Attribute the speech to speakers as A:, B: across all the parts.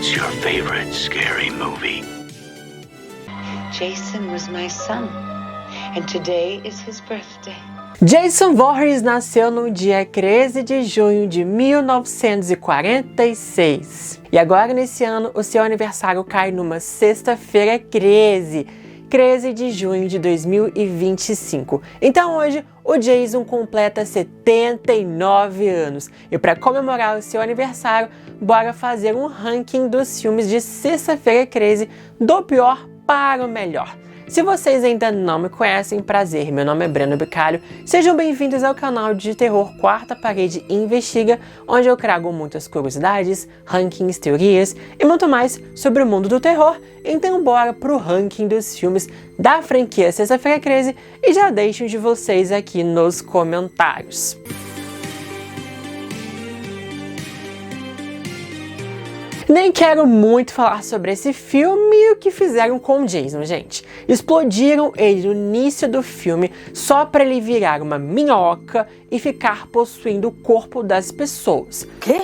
A: What's your favorite scary movie?
B: Jason was my son, and today is his birthday.
C: Jason Voorhees nasceu no dia 13 de junho de 1946. E agora, nesse ano, o seu aniversário cai numa sexta-feira 13 de junho de 2025. Então hoje, o Jason completa 79 anos. E para comemorar o seu aniversário, bora fazer um ranking dos filmes de sexta-feira 13, do pior para o melhor. Se vocês ainda não me conhecem, prazer, meu nome é Breno Bicalho, sejam bem-vindos ao canal de terror Quarta Parede Investiga, onde eu trago muitas curiosidades, rankings, teorias e muito mais sobre o mundo do terror. Então bora pro ranking dos filmes da franquia Sexta-feira 13 e já deixem de vocês aqui nos comentários. Nem quero muito falar sobre esse filme e o que fizeram com o Jason, gente. Explodiram ele no início do filme só para ele virar uma minhoca e ficar possuindo o corpo das pessoas.
B: Quê?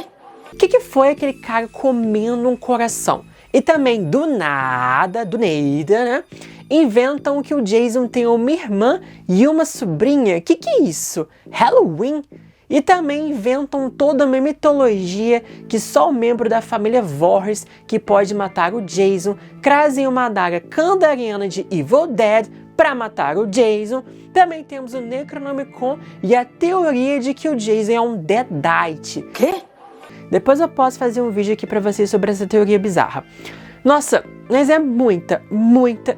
C: O que foi aquele cara comendo um coração? E também, do nada, né? Inventam que o Jason tem uma irmã e uma sobrinha. Que é isso? Halloween? E também inventam toda uma mitologia que só o membro da família Voorhees que pode matar o Jason, trazem uma adaga kandariana de Evil Dead para matar o Jason. Também temos o Necronomicon e a teoria de que o Jason é um Deadite.
B: Quê?
C: Depois eu posso fazer um vídeo aqui para vocês sobre essa teoria bizarra. Nossa, mas é muita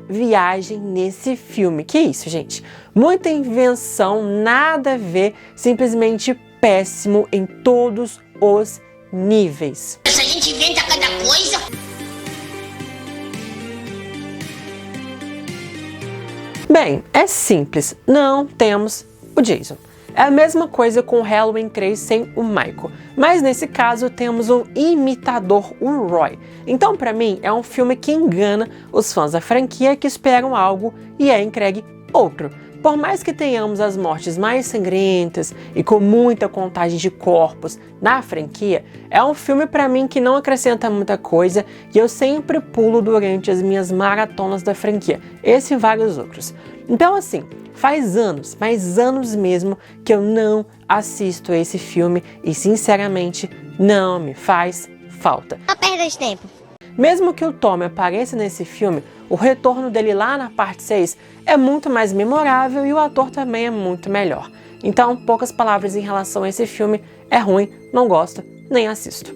C: viagem nesse filme. Que isso, gente? Muita invenção, nada a ver, simplesmente péssimo em todos os níveis.
D: Essa gente inventa cada coisa.
C: Bem, é simples, não temos o Jason. É a mesma coisa com Halloween 3 sem o Michael, mas nesse caso temos um imitador, o Roy. Então, para mim, é um filme que engana os fãs da franquia que esperam algo e é entregue outro. Por mais que tenhamos as mortes mais sangrentas e com muita contagem de corpos na franquia, é um filme para mim que não acrescenta muita coisa e eu sempre pulo durante as minhas maratonas da franquia, esse e vários outros. Então, assim, faz anos, mas anos mesmo, que eu não assisto esse filme e, sinceramente, não me faz falta.
D: Não perda de tempo.
C: Mesmo que o Tommy apareça nesse filme, o retorno dele lá na parte 6 é muito mais memorável e o ator também é muito melhor. Então, poucas palavras em relação a esse filme, é ruim, não gosto, nem assisto.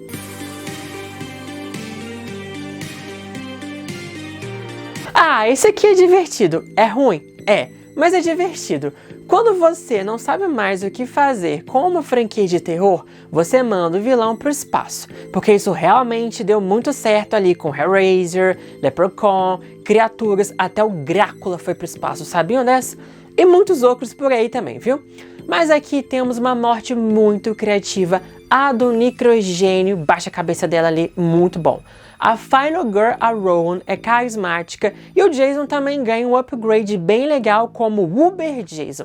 C: Ah, esse aqui é divertido. É ruim? É, mas é divertido. Quando você não sabe mais o que fazer com uma franquia de terror, você manda o vilão pro espaço, porque isso realmente deu muito certo ali com Hellraiser, Leprechaun, Criaturas, até o Drácula foi pro espaço, sabiam dessa? E muitos outros por aí também, viu? Mas aqui temos uma morte muito criativa, a do nitrogênio, baixa a cabeça dela ali, muito bom. A Final Girl, a Rowan, é carismática e o Jason também ganha um upgrade bem legal como Uber Jason.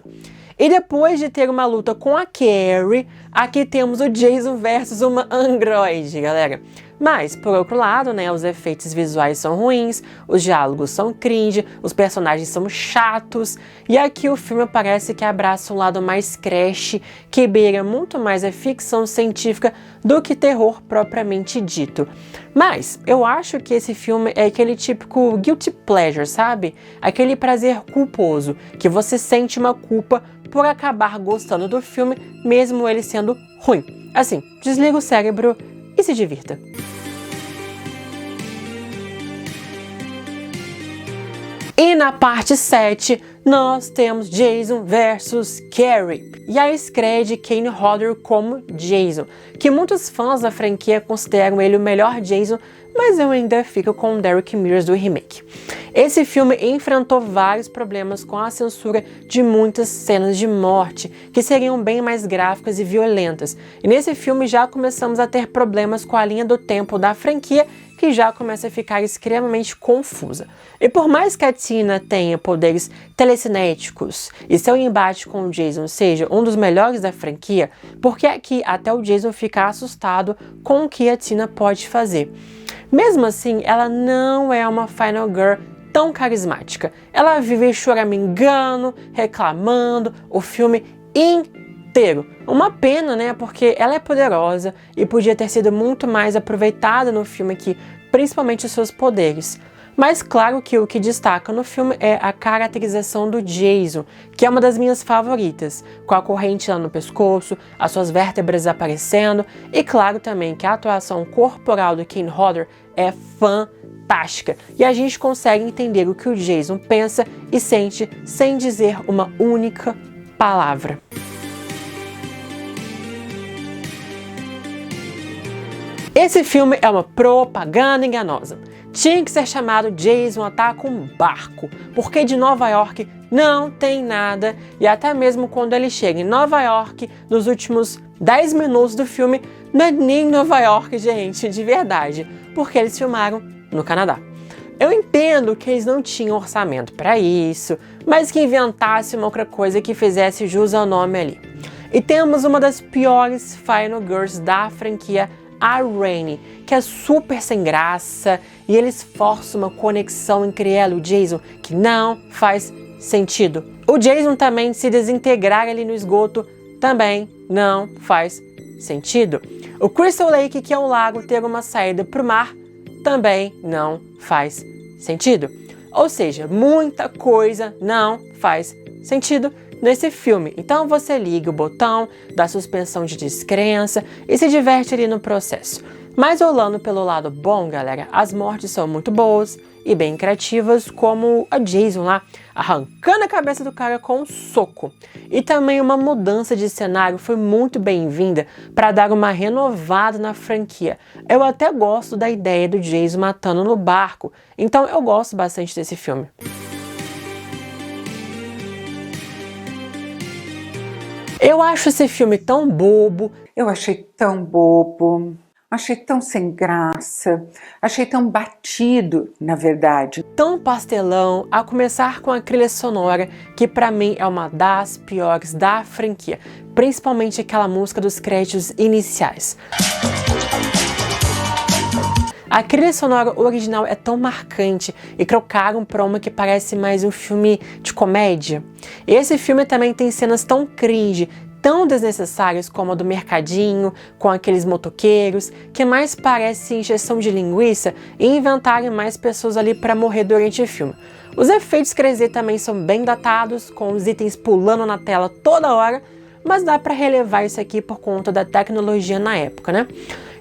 C: E depois de ter uma luta com a Carrie, aqui temos o Jason versus uma androide, galera. Mas, por outro lado, né, os efeitos visuais são ruins, os diálogos são cringe, os personagens são chatos, e aqui o filme parece que abraça um lado mais trash, que beira muito mais a ficção científica do que terror propriamente dito. Mas, eu acho que esse filme é aquele típico guilty pleasure, sabe? Aquele prazer culposo, que você sente uma culpa por acabar gostando do filme, mesmo ele sendo ruim. Assim, desliga o cérebro e se divirta. E na parte 7, nós temos Jason versus Carrie. E a estreia de Kane Hodder como Jason, que muitos fãs da franquia consideram ele o melhor Jason, mas eu ainda fico com o Derek Mears do remake. Esse filme enfrentou vários problemas com a censura de muitas cenas de morte, que seriam bem mais gráficas e violentas. E nesse filme já começamos a ter problemas com a linha do tempo da franquia, que já começa a ficar extremamente confusa. E por mais que a Tina tenha poderes telecinéticos e seu embate com o Jason seja um dos melhores da franquia, porque aqui até o Jason fica assustado com o que a Tina pode fazer. Mesmo assim, ela não é uma Final Girl tão carismática. Ela vive choramingando, reclamando o filme inteiro. Uma pena, né? Porque ela é poderosa e podia ter sido muito mais aproveitada no filme aqui, principalmente os seus poderes. Mas claro que o que destaca no filme é a caracterização do Jason, que é uma das minhas favoritas, com a corrente lá no pescoço, as suas vértebras aparecendo, e claro também que a atuação corporal do Kane Hodder é fantástica, e a gente consegue entender o que o Jason pensa e sente sem dizer uma única palavra. Esse filme é uma propaganda enganosa. Tinha que ser chamado Jason Ataca um Barco, porque de Nova York não tem nada, e até mesmo quando ele chega em Nova York, nos últimos 10 minutos do filme, não é nem Nova York, gente, de verdade, porque eles filmaram no Canadá. Eu entendo que eles não tinham orçamento para isso, mas que inventasse uma outra coisa que fizesse jus ao nome ali. E temos uma das piores Final Girls da franquia, a Rainey, que é super sem graça, e eles forçam uma conexão entre ela e o Jason que não faz sentido. O Jason também se desintegrar ali no esgoto também não faz sentido. O Crystal Lake, que é um lago, ter uma saída para o mar também não faz sentido. Ou seja, muita coisa não faz sentido nesse filme. Então você liga o botão da suspensão de descrença e se diverte ali no processo. Mas olhando pelo lado bom, galera, as mortes são muito boas e bem criativas, como a Jason lá, arrancando a cabeça do cara com um soco. E também uma mudança de cenário foi muito bem-vinda para dar uma renovada na franquia. Eu até gosto da ideia do Jason matando no barco, então eu gosto bastante desse filme. Eu acho esse filme tão bobo.
E: Eu achei tão bobo, achei tão sem graça, achei tão batido, na verdade.
C: Tão pastelão, a começar com a trilha sonora, que pra mim é uma das piores da franquia, principalmente aquela música dos créditos iniciais. A trilha sonora original é tão marcante e trocaram pra uma que parece mais um filme de comédia. Esse filme também tem cenas tão cringe, tão desnecessárias como a do mercadinho, com aqueles motoqueiros, que mais parece injeção de linguiça e inventarem mais pessoas ali pra morrer durante o filme. Os efeitos 3D também são bem datados, com os itens pulando na tela toda hora, mas dá pra relevar isso aqui por conta da tecnologia na época, né?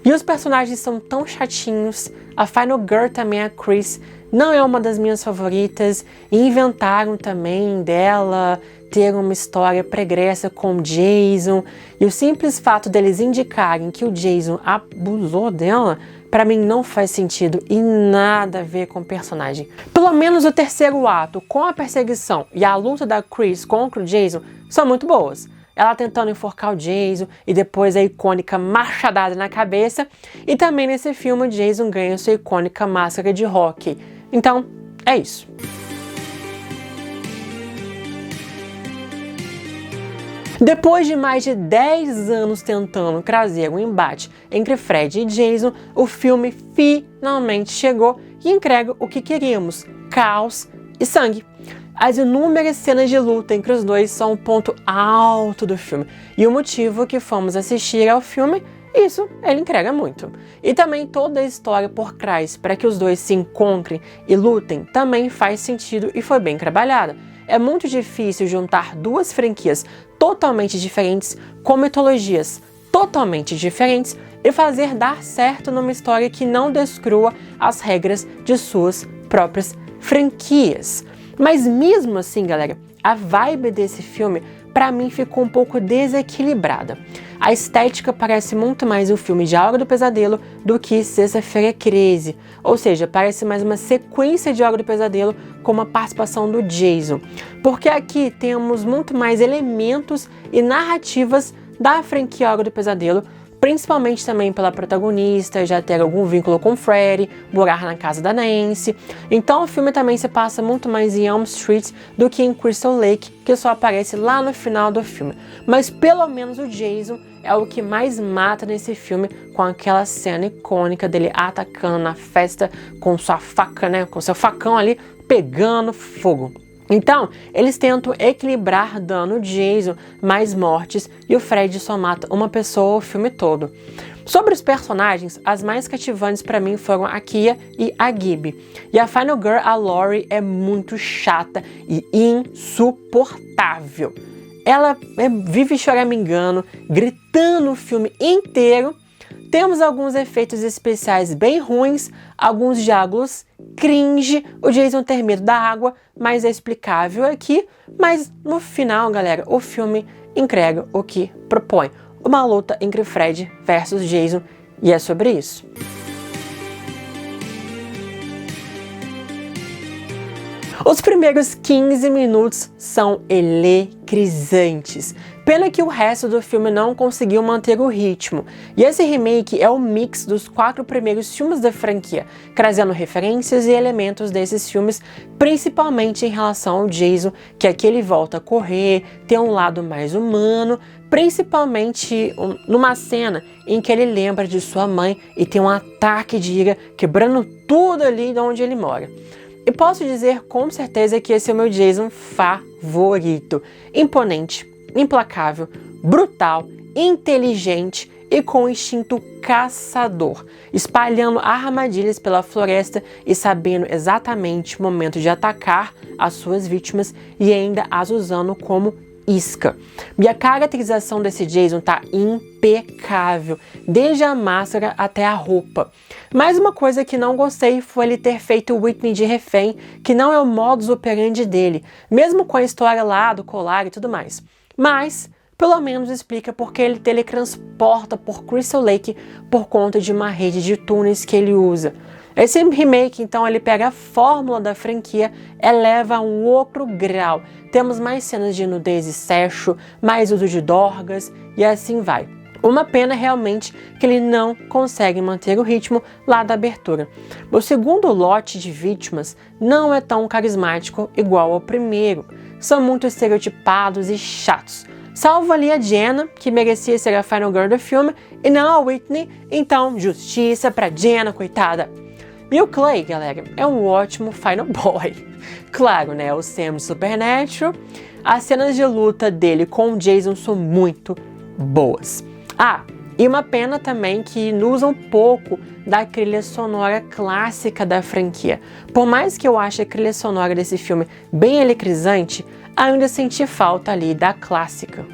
C: E os personagens são tão chatinhos, a Final Girl também, a Chris, não é uma das minhas favoritas, e inventaram também dela ter uma história pregressa com o Jason, e o simples fato deles indicarem que o Jason abusou dela, pra mim não faz sentido e nada a ver com o personagem. Pelo menos o terceiro ato, com a perseguição e a luta da Chris contra o Jason, são muito boas. Ela tentando enforcar o Jason e depois a icônica machadada na cabeça. E também nesse filme o Jason ganha sua icônica máscara de hockey. Então, é isso. Depois de mais de 10 anos tentando trazer um embate entre Fred e Jason, o filme finalmente chegou e entrega o que queríamos: caos e sangue. As inúmeras cenas de luta entre os dois são o ponto alto do filme, e o motivo que fomos assistir ao filme, isso ele entrega muito. E também toda a história por trás para que os dois se encontrem e lutem também faz sentido e foi bem trabalhada. É muito difícil juntar duas franquias totalmente diferentes, com mitologias totalmente diferentes, e fazer dar certo numa história que não descrua as regras de suas próprias franquias. Mas mesmo assim, galera, a vibe desse filme, pra mim, ficou um pouco desequilibrada. A estética parece muito mais um filme de A Hora do Pesadelo do que Sexta-feira 13. Ou seja, parece mais uma sequência de A Hora do Pesadelo com uma participação do Jason. Porque aqui temos muito mais elementos e narrativas da franquia A Hora do Pesadelo, principalmente também pela protagonista já ter algum vínculo com Freddy, morar na casa da Nancy. Então o filme também se passa muito mais em Elm Street do que em Crystal Lake, que só aparece lá no final do filme. Mas pelo menos o Jason é o que mais mata nesse filme, com aquela cena icônica dele atacando na festa com sua faca, né, com seu facão ali pegando fogo. Então, eles tentam equilibrar dano Jason, mais mortes, e o Fred só mata uma pessoa o filme todo. Sobre os personagens, as mais cativantes pra mim foram a Kia e a Gibby. E a Final Girl, a Laurie, é muito chata e insuportável. Ela vive choramingando, gritando o filme inteiro. Temos alguns efeitos especiais bem ruins, alguns diálogos cringe, o Jason ter medo da água, mas é explicável aqui. Mas no final, galera, o filme entrega o que propõe. Uma luta entre Fred versus Jason, e é sobre isso. Os primeiros 15 minutos são eletrizantes. Pena que o resto do filme não conseguiu manter o ritmo. E esse remake é o mix dos 4 primeiros filmes da franquia, trazendo referências e elementos desses filmes, principalmente em relação ao Jason, que aqui ele volta a correr, tem um lado mais humano, principalmente numa cena em que ele lembra de sua mãe e tem um ataque de ira, quebrando tudo ali de onde ele mora. E posso dizer com certeza que esse é o meu Jason favorito. Imponente, implacável, brutal, inteligente e com instinto caçador, espalhando armadilhas pela floresta e sabendo exatamente o momento de atacar as suas vítimas e ainda as usando como isca. E a caracterização desse Jason tá impecável, desde a máscara até a roupa. Mais uma coisa que não gostei foi ele ter feito Whitney de refém, que não é o modus operandi dele, mesmo com a história lá do colar e tudo mais. Mas, pelo menos explica porque ele teletransporta por Crystal Lake por conta de uma rede de túneis que ele usa. Esse remake, então, ele pega a fórmula da franquia, eleva a um outro grau. Temos mais cenas de nudez e sexo, mais uso de dorgas e assim vai. Uma pena realmente que ele não consegue manter o ritmo lá da abertura. O segundo lote de vítimas não é tão carismático igual ao primeiro. São muito estereotipados e chatos. Salvo ali a Jenna, que merecia ser a Final Girl do filme, e não a Whitney, então justiça pra Jenna, coitada. E o Clay, galera, é um ótimo Final Boy. Claro, né, o Sam de Supernatural. As cenas de luta dele com o Jason são muito boas. Ah, e uma pena também que usa um pouco da trilha sonora clássica da franquia. Por mais que eu ache a trilha sonora desse filme bem eletrizante, ainda senti falta ali da clássica.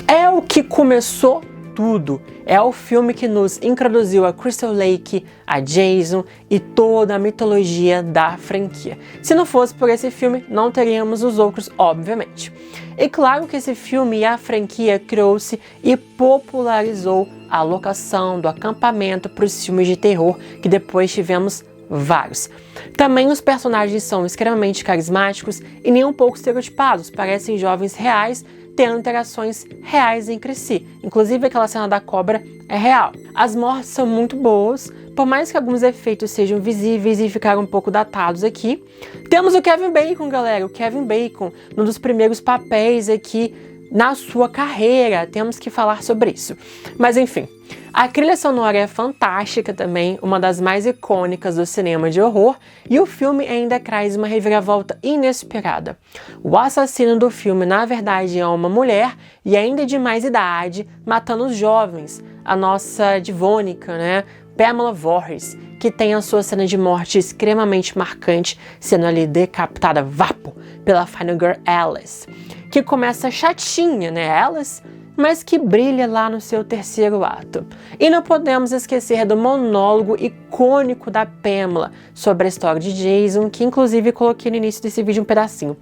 C: É o que começou tudo. É o filme que nos introduziu a Crystal Lake, a Jason e toda a mitologia da franquia. Se não fosse por esse filme, não teríamos os outros, obviamente. E claro que esse filme e a franquia criou-se e popularizou a locação do acampamento para os filmes de terror, que depois tivemos vários. Também os personagens são extremamente carismáticos e nem um pouco estereotipados, parecem jovens reais, tendo interações reais entre si. Inclusive aquela cena da cobra é real. As mortes são muito boas, por mais que alguns efeitos sejam visíveis e ficaram um pouco datados aqui. Temos o Kevin Bacon, galera, o Kevin Bacon, um dos primeiros papéis aqui na sua carreira, temos que falar sobre isso. Mas enfim, a trilha sonora é fantástica também, uma das mais icônicas do cinema de horror, e o filme ainda traz uma reviravolta inesperada. O assassino do filme, na verdade, é uma mulher, e ainda de mais idade, matando os jovens. A nossa divônica, né, Pamela Voorhees, que tem a sua cena de morte extremamente marcante, sendo ali decapitada vapo pela Final Girl Alice, que começa chatinha, né, Alice, mas que brilha lá no seu terceiro ato. E não podemos esquecer do monólogo icônico da Pamela sobre a história de Jason, que inclusive coloquei no início desse vídeo um pedacinho.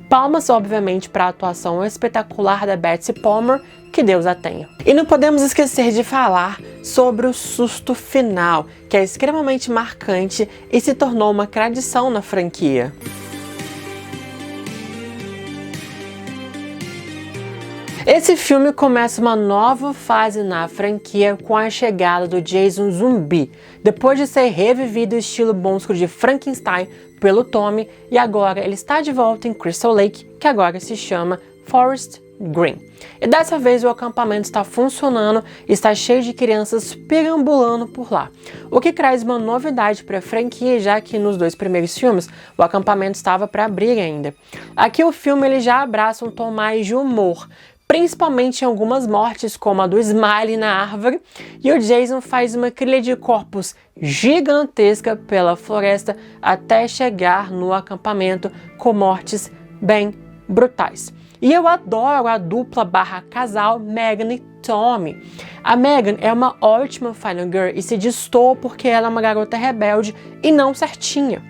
C: Palmas, obviamente, para a atuação espetacular da Betsy Palmer, que Deus a tenha. E não podemos esquecer de falar sobre o susto final, que é extremamente marcante e se tornou uma tradição na franquia. Esse filme começa uma nova fase na franquia com a chegada do Jason zumbi, depois de ser revivido estilo monstro de Frankenstein pelo Tommy, e agora ele está de volta em Crystal Lake, que agora se chama Forest Green. E dessa vez o acampamento está funcionando e está cheio de crianças perambulando por lá, o que traz uma novidade para a franquia, já que nos 2 primeiros filmes o acampamento estava para abrir ainda. Aqui o filme ele já abraça um tom mais de humor, principalmente em algumas mortes, como a do Smiley na árvore, e o Jason faz uma trilha de corpos gigantesca pela floresta até chegar no acampamento com mortes bem brutais. E eu adoro a dupla / casal Megan e Tommy. A Megan é uma ótima Final Girl e se destoa porque ela é uma garota rebelde e não certinha.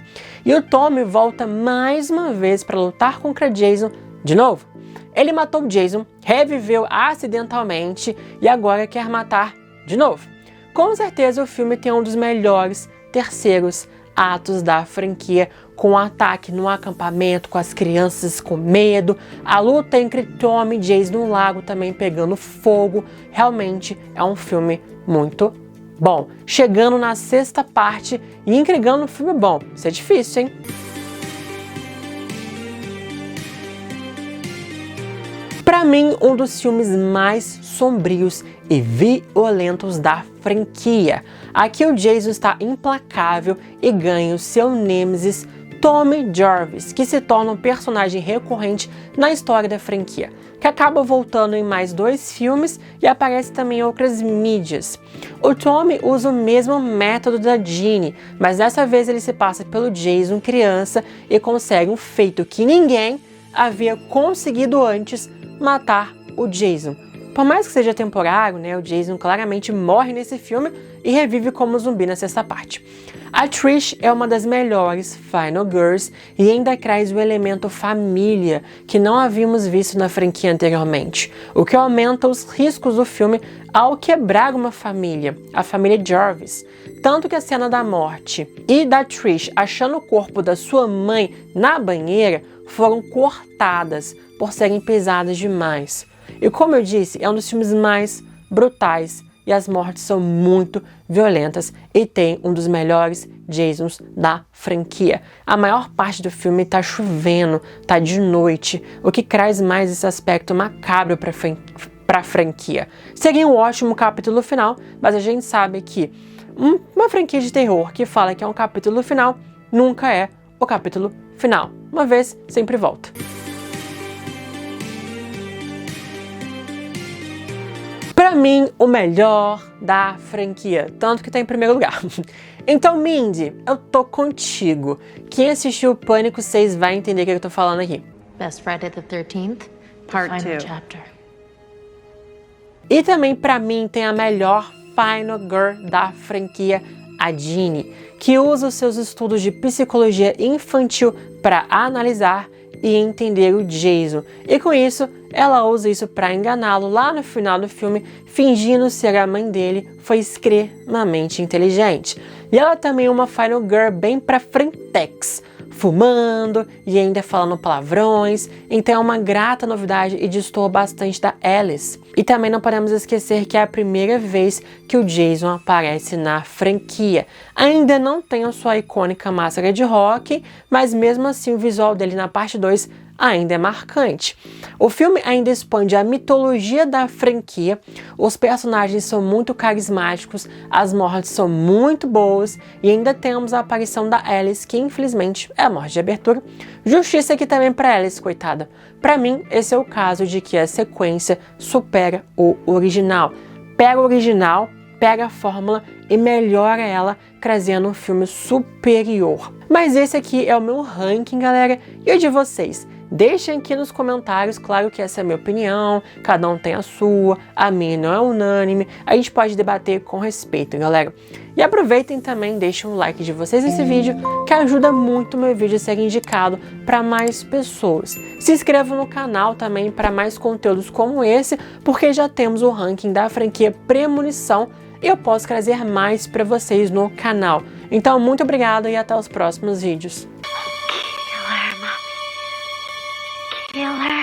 C: E o Tommy volta mais uma vez para lutar contra Jason de novo. Ele matou o Jason, reviveu acidentalmente e agora quer matar de novo. Com certeza o filme tem um dos melhores terceiros atos da franquia, com o ataque no acampamento, com as crianças com medo, a luta entre Tommy e Jason no lago também pegando fogo. Realmente é um filme muito bom. Chegando na 6ª parte e entregando um filme bom. Isso é difícil, hein? Para mim, um dos filmes mais sombrios e violentos da franquia. Aqui o Jason está implacável e ganha o seu nêmesis Tommy Jarvis, que se torna um personagem recorrente na história da franquia, que acaba voltando em mais 2 filmes e aparece também em outras mídias. O Tommy usa o mesmo método da Ginny, mas dessa vez ele se passa pelo Jason criança e consegue um feito que ninguém havia conseguido antes: matar o Jason. Por mais que seja temporário, né, o Jason claramente morre nesse filme e revive como zumbi na 6ª parte. A Trish é uma das melhores Final Girls e ainda traz o elemento família, que não havíamos visto na franquia anteriormente, o que aumenta os riscos do filme ao quebrar uma família, a família Jarvis. Tanto que a cena da morte e da Trish achando o corpo da sua mãe na banheira foram cortadas por serem pesadas demais. E como eu disse, é um dos filmes mais brutais e as mortes são muito violentas e tem um dos melhores Jasons da franquia. A maior parte do filme tá chovendo, tá de noite, o que traz mais esse aspecto macabro para a franquia. Seria um ótimo capítulo final, mas a gente sabe que uma franquia de terror que fala que é um capítulo final nunca é o capítulo final. Uma vez, sempre volta. Pra mim, o melhor da franquia, tanto que tá em primeiro lugar. Então, Mindy, eu tô contigo. Quem assistiu Pânico 6 vai entender o que eu tô falando aqui.
F: Best Friday the 13th, Part 2. Chapter.
C: E também, pra mim, tem a melhor Final Girl da franquia, a Ginny, que usa os seus estudos de psicologia infantil para analisar e entender o Jason. E com isso, ela usa isso para enganá-lo lá no final do filme, fingindo ser a mãe dele. Foi extremamente inteligente. E ela também é uma Final Girl bem pra frentex, fumando e ainda falando palavrões, então é uma grata novidade e destoa bastante da Alice. E também não podemos esquecer que é a primeira vez que o Jason aparece na franquia. Ainda não tem a sua icônica máscara de rock, mas mesmo assim o visual dele na parte 2 ainda é marcante. O filme ainda expande a mitologia da franquia, os personagens são muito carismáticos, as mortes são muito boas e ainda temos a aparição da Alice, que infelizmente é a morte de abertura. Justiça aqui também para Alice, coitada. Para mim, esse é o caso de que a sequência supera o original. Pega o original, pega a fórmula e melhora ela, trazendo um filme superior. Mas esse aqui é o meu ranking, galera, e o de vocês? Deixem aqui nos comentários, claro que essa é a minha opinião, cada um tem a sua, a minha não é unânime, a gente pode debater com respeito, galera. E aproveitem também, deixem um like de vocês nesse vídeo, que ajuda muito o meu vídeo a ser indicado para mais pessoas. Se inscrevam no canal também para mais conteúdos como esse, porque já temos o ranking da franquia Premonição e eu posso trazer mais para vocês no canal. Então, muito obrigada e até os próximos vídeos.
D: Kill her.